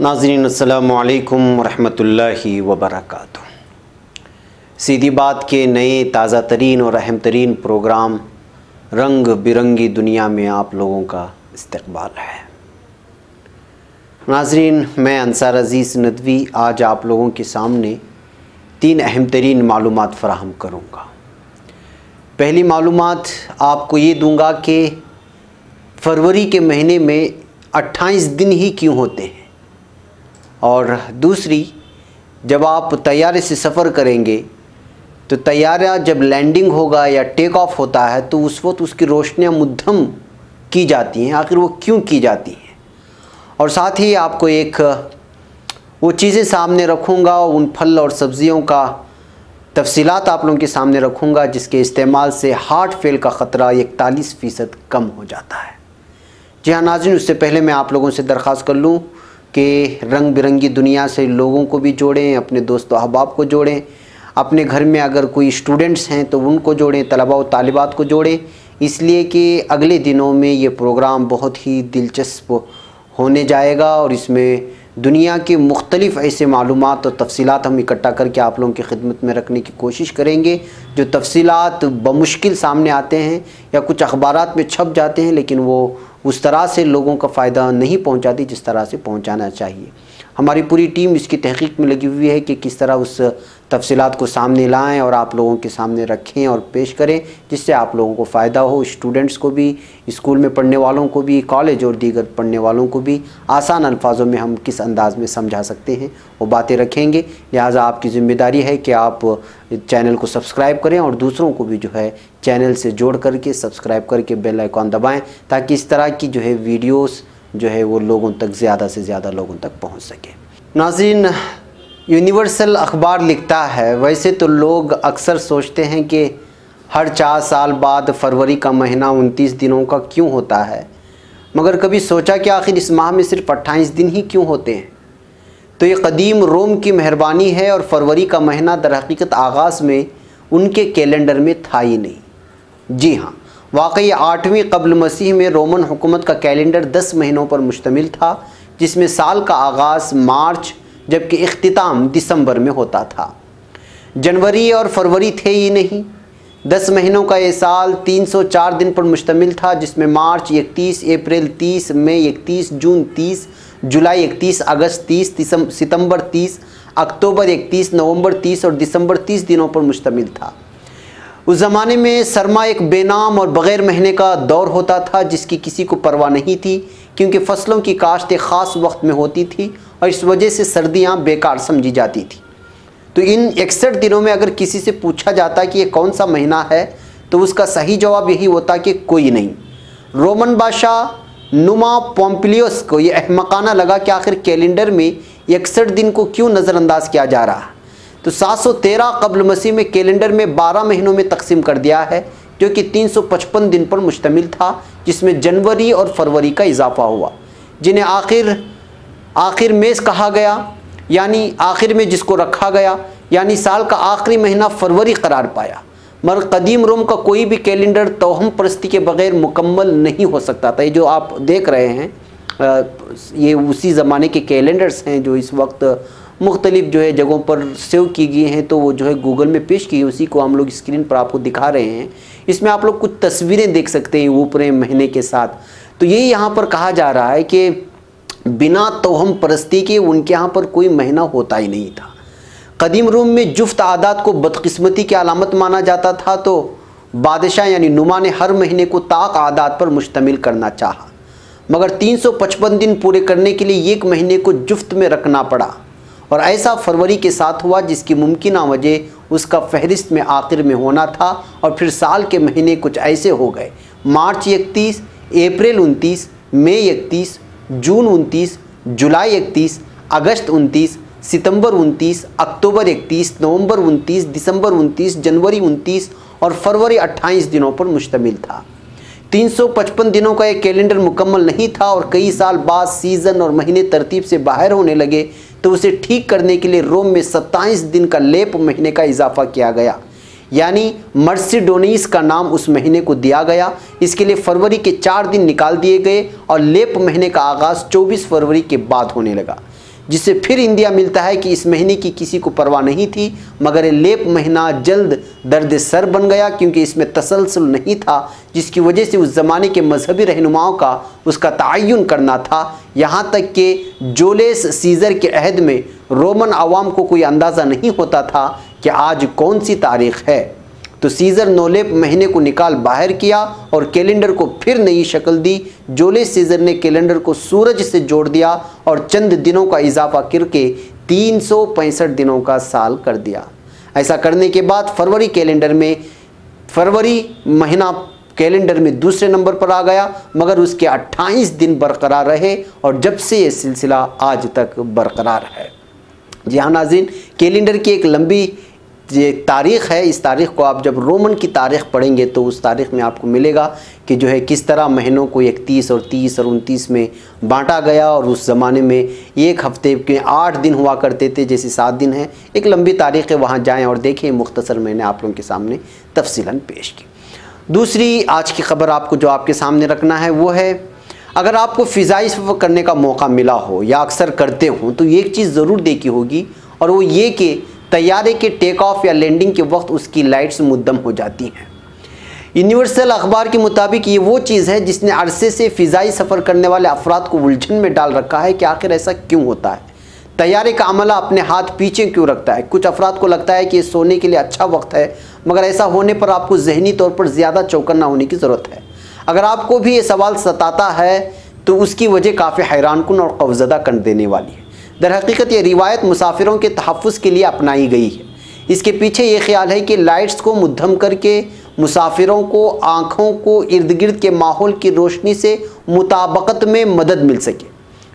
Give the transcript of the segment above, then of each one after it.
नाज़रीन अस्सलामु अलैकुम रहमतुल्लाहि व बरकातुहू। सीधी बात के नए ताज़ा तरीन और अहम तरीन प्रोग्राम रंग बिरंगी दुनिया में आप लोगों का इस्तकबाल है। नाज़रीन, मैं अंसार अज़ीज़ नदवी आज आप लोगों के सामने 3 अहम तरीन मालूमात फ़राहम करूँगा। पहली मालूमात आपको ये दूँगा कि फरवरी के महीने में 28 दिन ही क्यों होते हैं, और दूसरी, जब आप तैयारे से सफ़र करेंगे तो तैयारा जब लैंडिंग होगा या टेक ऑफ होता है तो उस वक्त उसकी रोशनियाँ मुद्दम की जाती हैं, आखिर वो क्यों की जाती हैं। और साथ ही आपको एक वो चीज़ें सामने रखूँगा, उन फल और सब्ज़ियों का तफसीलात आप लोगों के सामने रखूँगा जिसके इस्तेमाल से हार्ट फेल का ख़तरा 41% कम हो जाता है। जी हाँ नाज़रीन, उससे पहले मैं आप लोगों से दरख्वास्त कर लूँ कि रंग बिरंगी दुनिया से लोगों को भी जोड़ें, अपने दोस्तों अहबाब को जोड़ें, अपने घर में अगर कोई स्टूडेंट्स हैं तो उनको जोड़ें, तलबा और तालिबात को जोड़ें, इसलिए कि अगले दिनों में ये प्रोग्राम बहुत ही दिलचस्प होने जाएगा और इसमें दुनिया के मुख्तलिफ़ ऐसे मालूमात और तफसीलात हम इकट्ठा करके आप लोगों की खिदमत में रखने की कोशिश करेंगे। जो तफसीलात बमुश्किल सामने आते हैं या कुछ अखबारात में छप जाते हैं, लेकिन वो उस तरह से लोगों का फ़ायदा नहीं पहुंचाती जिस तरह से पहुंचाना चाहिए। हमारी पूरी टीम इसकी तहकीक में लगी हुई है कि किस तरह उस तफसीलात को सामने लाएं और आप लोगों के सामने रखें और पेश करें, जिससे आप लोगों को फ़ायदा हो, स्टूडेंट्स को भी, स्कूल में पढ़ने वालों को भी, कॉलेज और दीगर पढ़ने वालों को भी आसान अल्फाजों में हम किस अंदाज़ में समझा सकते हैं वो बातें रखेंगे। लिहाजा आपकी ज़िम्मेदारी है कि आप चैनल को सब्सक्राइब करें और दूसरों को भी जो है चैनल से जोड़ करके सब्सक्राइब करके बेल आइकॉन दबाएं, ताकि इस तरह की जो है वीडियोस जो है वो लोगों तक, ज़्यादा से ज़्यादा लोगों तक पहुंच सके। नाज़रीन, यूनिवर्सल अखबार लिखता है, वैसे तो लोग अक्सर सोचते हैं कि हर 4 साल बाद फरवरी का महीना 29 दिनों का क्यों होता है, मगर कभी सोचा कि आखिर इस माह में सिर्फ 28 दिन ही क्यों होते हैं। तो ये कदीम रोम की मेहरबानी है और फरवरी का महीना दर हकीकत आगाज़ में उनके कैलेंडर में था ही नहीं। जी हाँ, वाकई 8वीं क़ब्ल मसीह में रोमन हुकूमत का कैलेंडर 10 महीनों पर मुश्तमिल था, जिसमें साल का आगाज़ मार्च जबकि इख्तिताम दिसंबर में होता था। जनवरी और फरवरी थे ही नहीं। 10 महीनों का ये साल 304 दिन पर मुश्तमिल था, जिसमें मार्च 31, अप्रैल 30, मई 31, जून 30, जुलाई 31, अगस्त 30, सितंबर 30, अक्टूबर 31, नवंबर 30 और दिसंबर 30 दिनों पर मुश्तमिल था। उस ज़माने में सरमा एक बेनाम और बग़ैर महीने का दौर होता था जिसकी किसी को परवाह नहीं थी, क्योंकि फसलों की काश्त एक ख़ास वक्त में होती थी और इस वजह से सर्दियाँ बेकार समझी जाती थी। तो इन 61 दिनों में अगर किसी से पूछा जाता कि ये कौन सा महीना है तो उसका सही जवाब यही होता कि कोई नहीं। रोमन बादशाह नुमा पोम्पिलियस को यह अहमकाना लगा कि आखिर कैलेंडर में 61 दिन को क्यों नज़रअंदाज किया जा रहा है। तो 713 क़ब्ल मसीह में कैलेंडर में 12 महीनों में तकसीम कर दिया है, जो कि 355 दिन पर मुश्तमिल था, जिसमें जनवरी और फरवरी का इजाफा हुआ, जिन्हें आखिर में कहा गया, यानी आखिर में जिसको रखा गया, यानी साल का आखिरी महीना फरवरी करार पाया। मगर कदीम रोम का कोई भी कैलेंडर तोहम परस्ती के बग़ैर मुकम्मल नहीं हो सकता था। ये जो आप देख रहे हैं ये उसी ज़माने के कैलेंडर्स हैं जो इस वक्त मुख्तलिफ़ जो है जगहों पर सेव की गई हैं, तो वो जो है गूगल में पेश की, उसी को हम लोग स्क्रीन पर आपको दिखा रहे हैं। इसमें आप लोग कुछ तस्वीरें देख सकते हैं ऊपरी महीने के साथ। तो ये यहाँ पर कहा जा रहा है कि बिना तोहम परस्ती के उनके यहाँ पर कोई महीना होता ही नहीं था। कदीम रोम में जुफ्त आदात को बदकिस्मती की अलामत माना जाता था, तो बादशाह यानी नुमा ने हर महीने को ताक आदात पर मुश्तमिल करना चाहा, मगर 355 दिन पूरे करने के लिए एक महीने को जुफ्त में रखना पड़ा, और ऐसा फरवरी के साथ हुआ, जिसकी मुमकिना वजह उसका फहरिस्त में आखिर में होना था। और फिर साल के महीने कुछ ऐसे हो गए: मार्च 31, अप्रैल 29, मई 31, जून 29, जुलाई 31, अगस्त 29, सितंबर 29, अक्टूबर 31, नवंबर 29, दिसंबर 29, जनवरी 29 और फरवरी 28 दिनों पर मुश्तमिल था। 355 दिनों का एक कैलेंडर मुकम्मल नहीं था और कई साल बाद सीज़न और महीने तरतीब से बाहर होने लगे, तो उसे ठीक करने के लिए रोम में 27 दिन का लेप महीने का इजाफा किया गया, यानी मर्सिडोनिस का नाम उस महीने को दिया गया। इसके लिए फरवरी के 4 दिन निकाल दिए गए और लेप महीने का आगाज़ 24 फरवरी के बाद होने लगा। जिससे फिर इंदिया मिलता है कि इस महीने की किसी को परवाह नहीं थी, मगर ये लेप महीना जल्द दर्द सर बन गया क्योंकि इसमें तसलसल नहीं था, जिसकी वजह से उस ज़माने के मजहबी रहनुमाओं का उसका तयन करना था। यहाँ तक कि जोलेस सीज़र के अहद में रोमन आवाम को कोई अंदाज़ा नहीं होता था कि आज कौन सी तारीख़ है। तो सीज़र नोलेप महीने को निकाल बाहर किया और कैलेंडर को फिर नई शक्ल दी। जोलियस सीज़र ने कैलेंडर को सूरज से जोड़ दिया और चंद दिनों का इजाफा करके 365 दिनों का साल कर दिया। ऐसा करने के बाद फरवरी महीना कैलेंडर में दूसरे नंबर पर आ गया, मगर उसके 28 दिन बरकरार रहे और जब से ये सिलसिला आज तक बरकरार है। जी हाँ नाज़रीन, कैलेंडर की एक लंबी ये तारीख़ है। इस तारीख़ को आप जब रोमन की तारीख़ पढ़ेंगे तो उस तारीख़ में आपको मिलेगा कि जो है किस तरह महीनों को 31 और 30 और 29 में बांटा गया, और उस ज़माने में एक हफ़्ते के 8 दिन हुआ करते थे, जैसे 7 दिन हैं। एक लंबी तारीख़ है, वहाँ जाएँ और देखें। मुख्तसर मैंने आप लोगों के सामने तफसीलन पेश की। दूसरी आज की ख़बर आपको जो आपके सामने रखना है वो है, अगर आपको फ़िज़ाई सफ़र करने का मौका मिला हो या अक्सर करते हो तो एक चीज़ ज़रूर देखी होगी, और वो ये कि तैयारे के टेक ऑफ या लैंडिंग के वक्त उसकी लाइट्स मुद्दम हो जाती हैं। यूनिवर्सल अखबार के मुताबिक ये वो चीज़ है जिसने अरसे से फ़िज़ाई सफ़र करने वाले अफराद को उलझन में डाल रखा है कि आखिर ऐसा क्यों होता है। तैयारे का अमला अपने हाथ पीछे क्यों रखता है। कुछ अफराद को लगता है कि ये सोने के लिए अच्छा वक्त है, मगर ऐसा होने पर आपको ज़हनी तौर पर ज़्यादा चौकन्ना होने की ज़रूरत है। अगर आपको भी ये सवाल सताता है तो उसकी वजह काफ़ी हैरानकुन और खौफज़दा कर देने वाली है। दर हकीकत ये रिवायत मुसाफिरों के तहफ़्फ़ुज़ के लिए अपनाई गई है। इसके पीछे ये ख्याल है कि लाइट्स को मुद्दम करके मुसाफिरों को आँखों को इर्द गिर्द के माहौल की रोशनी से मुताबकत में मदद मिल सके।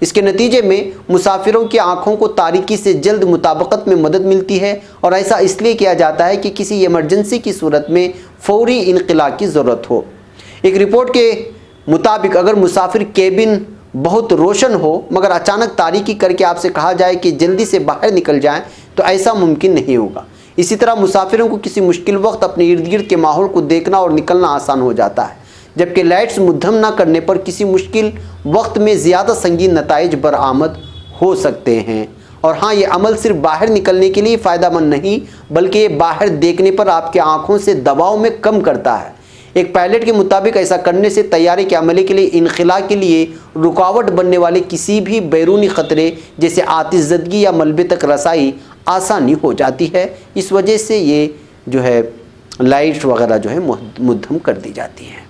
इसके नतीजे में मुसाफिरों की आँखों को तारीकी से जल्द मुताबकत में मदद मिलती है, और ऐसा इसलिए किया जाता है कि किसी इमरजेंसी की सूरत में फ़ौरी इनक़िला की ज़रूरत हो। एक रिपोर्ट के मुताबिक अगर मुसाफिर केबिन बहुत रोशन हो मगर अचानक तारीकी करके आपसे कहा जाए कि जल्दी से बाहर निकल जाएं, तो ऐसा मुमकिन नहीं होगा। इसी तरह मुसाफिरों को किसी मुश्किल वक्त अपने इर्द गिर्द के माहौल को देखना और निकलना आसान हो जाता है, जबकि लाइट्स मुद्दम न करने पर किसी मुश्किल वक्त में ज़्यादा संगीन नताइज बरामद हो सकते हैं। और हाँ, ये अमल सिर्फ बाहर निकलने के लिए फ़ायदेमंद नहीं, बल्कि ये बाहर देखने पर आपके आँखों से दबाव में कम करता है। एक पायलट के मुताबिक ऐसा करने से तैयारी के अमले के लिए इनखिला के लिए रुकावट बनने वाले किसी भी बैरूनी ख़तरे जैसे आतिशज़दगी या मलबे तक रसाई आसानी हो जाती है। इस वजह से ये जो है लाइट वगैरह जो है मुद्दम कर दी जाती हैं।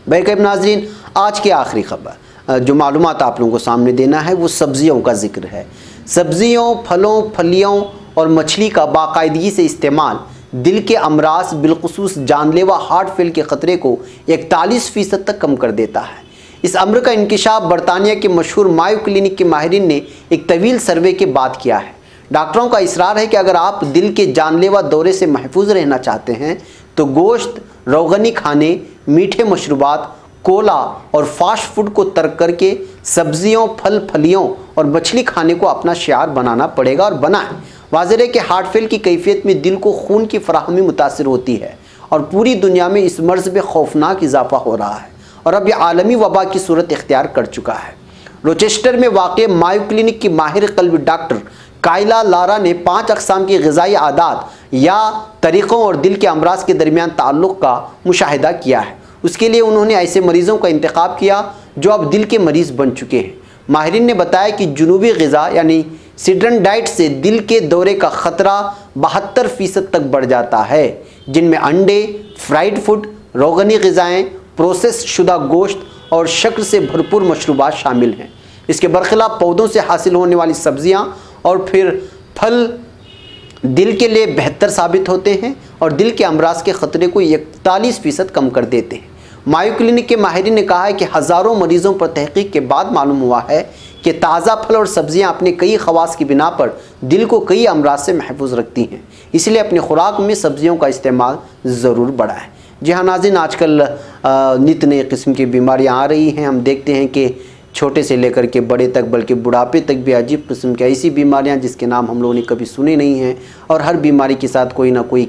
बैकअप नाज़रीन, आज की आखिरी खबर जो मालूमात आप लोगों को सामने देना है वो सब्ज़ियों का जिक्र है। सब्ज़ियों, फलों, फलियों और मछली का बाकायदगी से इस्तेमाल दिल के अमराज बिलखुसूस जानलेवा हार्ट फेल के ख़तरे को 41% तक कम कर देता है। इस अम्र का इंकिशाफ बरतानिया के मशहूर मायो क्लिनिक के माहिरीन ने एक तवील सर्वे के बाद किया है। डॉक्टरों का इसरार है कि अगर आप दिल के जानलेवा दौरे से महफूज रहना चाहते हैं तो गोश्त, रोगनी खाने, मीठे मशरूबात, कोला और फास्ट फूड को तर्क करके सब्जियों, फल, फलियों और मछली खाने को अपना शियार बनाना पड़ेगा, और बनाएं। वाज़ेह है कि हार्ट फेल की कैफियत में दिल को खून की फराहमी मुतासिर होती है, और पूरी दुनिया में इस मर्ज़ में खौफनाक इजाफा हो रहा है, और अब यह आलमी वबा की सूरत इख्तियार कर चुका है। रोचेस्टर में वाक़ मायो क्लिनिक की माहिर क़ल्ब डॉक्टर कायला लारा ने 5 अक़साम की ग़िज़ाई आदात या तरीक़ों और दिल के अमराज के दरमियान ताल्लुक़ का मुशाहिदा किया है। उसके लिए उन्होंने ऐसे मरीज़ों का इंतखाब किया जो अब दिल के मरीज़ बन चुके हैं। माहिरीन ने बताया कि जुनूबी ग़िज़ा यानी सिड्रन डाइट से दिल के दौरे का ख़तरा 72% तक बढ़ जाता है, जिनमें अंडे, फ्राइड फूड, रोगनी ग़िज़ाएँ, प्रोसेस शुदा गोश्त और शक्कर से भरपूर मशरूबात शामिल हैं। इसके बरखिलाफ़ पौधों से हासिल होने वाली सब्ज़ियाँ और फिर फल दिल के लिए बेहतर साबित होते हैं और दिल के अमराज के ख़तरे को 41% कम कर देते हैं। मायो क्लिनिक के माहिरीन ने कहा है कि हज़ारों मरीज़ों पर तहक़ीक़ के बाद मालूम हुआ है कि ताज़ा फल और सब्ज़ियाँ अपने कई ख़वास की बिना पर दिल को कई अमराज से महफूज रखती हैं, इसलिए अपनी खुराक में सब्ज़ियों का इस्तेमाल ज़रूर बढ़ाएँ। जी हाँ नाज़रीन, आजकल नित नए किस्म की बीमारियाँ आ रही हैं। हम देखते हैं कि छोटे से लेकर के बड़े तक, बल्कि बुढ़ापे तक भी अजीब किस्म की ऐसी बीमारियां जिसके नाम हम लोगों ने कभी सुने नहीं हैं। और हर बीमारी के साथ कोई ना कोई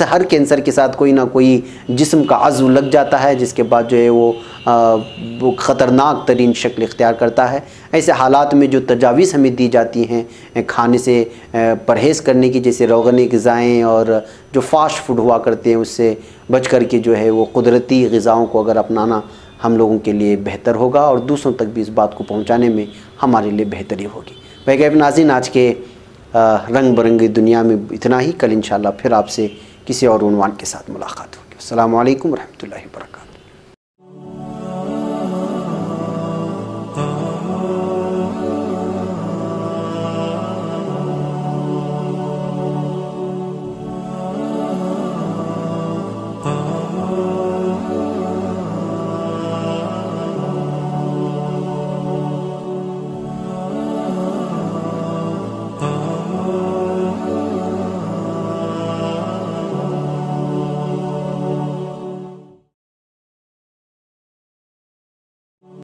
हर कैंसर के साथ कोई ना कोई जिस्म का अज़्व लग जाता है, जिसके बाद जो है वो ख़तरनाक तरीन शक्ल इख्तियार करता है। ऐसे हालात में जो तजावीज़ हमें दी जाती हैं खाने से परहेज़ करने की, जैसे रोगनी ग़िज़ाएँ और जो फास्ट फूड हुआ करते हैं उससे बच कर के जो है वो कुदरती ग़िज़ाओं को अगर अपनाना हम लोगों के लिए बेहतर होगा और दूसरों तक भी इस बात को पहुंचाने में हमारे लिए बेहतरी होगी। भाई नाज़रीन, आज के रंग बिरंगी दुनिया में इतना ही। कल इंशाअल्लाह फिर आपसे किसी और उन्वान के साथ मुलाकात होगी। अस्सलामु अलैकुम रहमतुल्लाहि व बरकातहू।